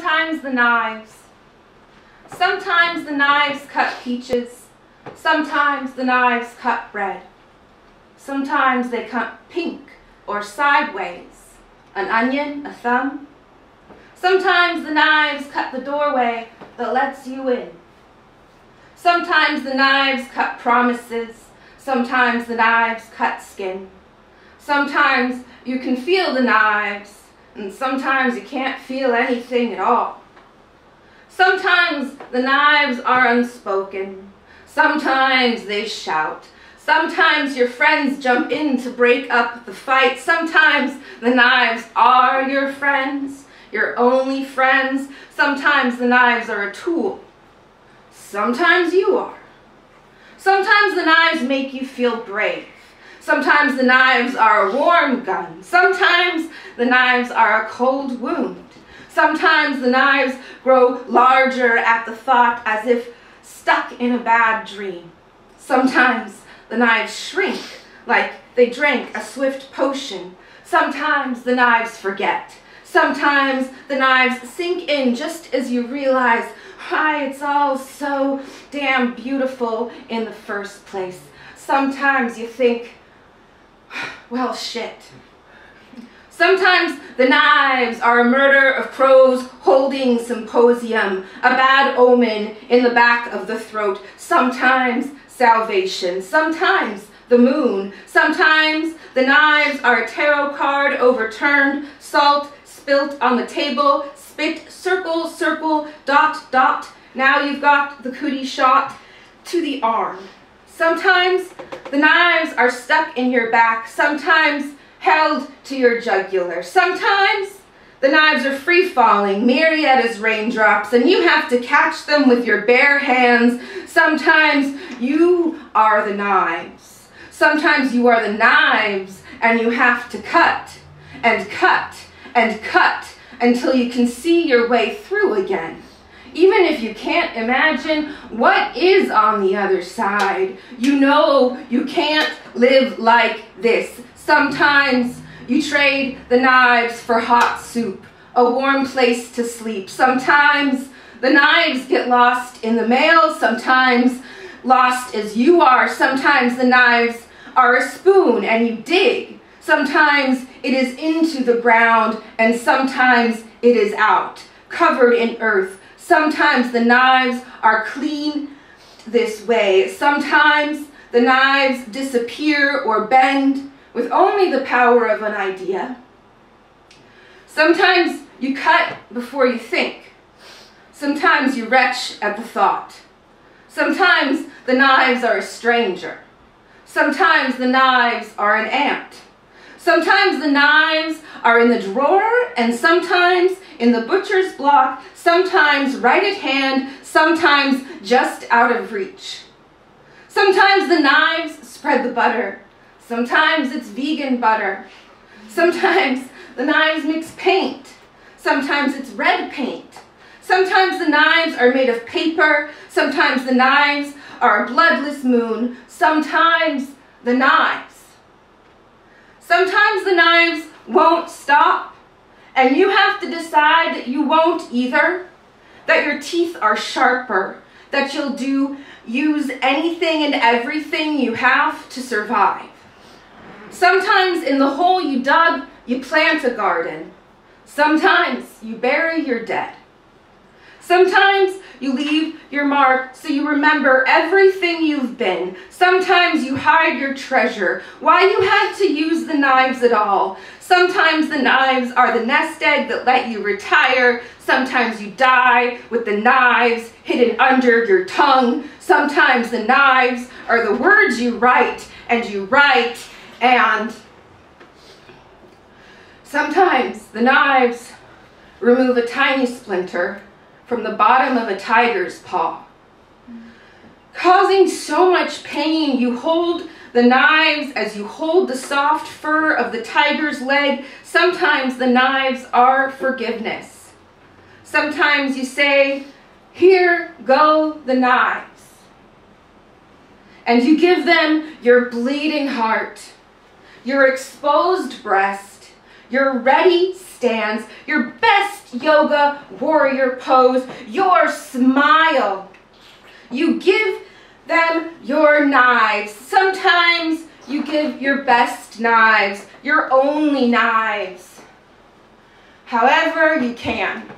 sometimes the knives. Sometimes the knives cut peaches. Sometimes the knives cut bread. Sometimes they cut pink or sideways, an onion, a thumb. Sometimes the knives cut the doorway that lets you in. Sometimes the knives cut promises. Sometimes the knives cut skin. Sometimes you can feel the knives, and sometimes you can't feel anything at all. Sometimes the knives are unspoken. Sometimes they shout. Sometimes your friends jump in to break up the fight. Sometimes the knives are your friends, your only friends. Sometimes the knives are a tool. Sometimes you are. Sometimes the knives make you feel brave. Sometimes the knives are a warm gun. Sometimes the knives are a cold wound. Sometimes the knives grow larger at the thought, as if stuck in a bad dream. Sometimes the knives shrink like they drank a swift potion. Sometimes the knives forget. Sometimes the knives sink in just as you realize why it's all so damn beautiful in the first place. Sometimes you think, well, shit. Sometimes the knives are a murder of crows holding symposium, a bad omen in the back of the throat. Sometimes salvation, sometimes the moon. Sometimes the knives are a tarot card overturned, salt spilt on the table, spit, circle, circle, dot, dot. Now you've got the cootie shot to the arm. Sometimes the knives are stuck in your back, sometimes held to your jugular. Sometimes the knives are free-falling, myriad as raindrops, and you have to catch them with your bare hands. Sometimes you are the knives. Sometimes you are the knives, and you have to cut and cut and cut until you can see your way through again. Even if you can't imagine what is on the other side, you know you can't live like this. Sometimes you trade the knives for hot soup, a warm place to sleep. Sometimes the knives get lost in the mail, sometimes lost as you are. Sometimes the knives are a spoon and you dig. Sometimes it is into the ground and sometimes it is out, covered in earth. Sometimes the knives are clean this way. Sometimes the knives disappear or bend with only the power of an idea. Sometimes you cut before you think. Sometimes you retch at the thought. Sometimes the knives are a stranger. Sometimes the knives are an ant. Sometimes the knives are in the drawer and sometimes in the butcher's block, sometimes right at hand, sometimes just out of reach. Sometimes the knives spread the butter. Sometimes it's vegan butter. Sometimes the knives mix paint. Sometimes it's red paint. Sometimes the knives are made of paper. Sometimes the knives are a bloodless moon. Sometimes the knives. Sometimes the knives won't stop, and you have to decide that you won't either, that your teeth are sharper, that you'll use anything and everything you have to survive. Sometimes in the hole you dug, you plant a garden. Sometimes you bury your dead. Sometimes you leave your mark so you remember everything you've been. Sometimes you hide your treasure, why you had to use the knives at all. Sometimes the knives are the nest egg that let you retire. Sometimes you die with the knives hidden under your tongue. Sometimes the knives are the words you write, and sometimes the knives remove a tiny splinter from the bottom of a tiger's paw. Causing so much pain, you hold the knives as you hold the soft fur of the tiger's leg. Sometimes the knives are forgiveness. Sometimes you say, "Here go the knives." And you give them your bleeding heart, your exposed breast, your ready stance, your best yoga warrior pose, your smile. You give them your knives. Sometimes you give your best knives, your only knives. However you can.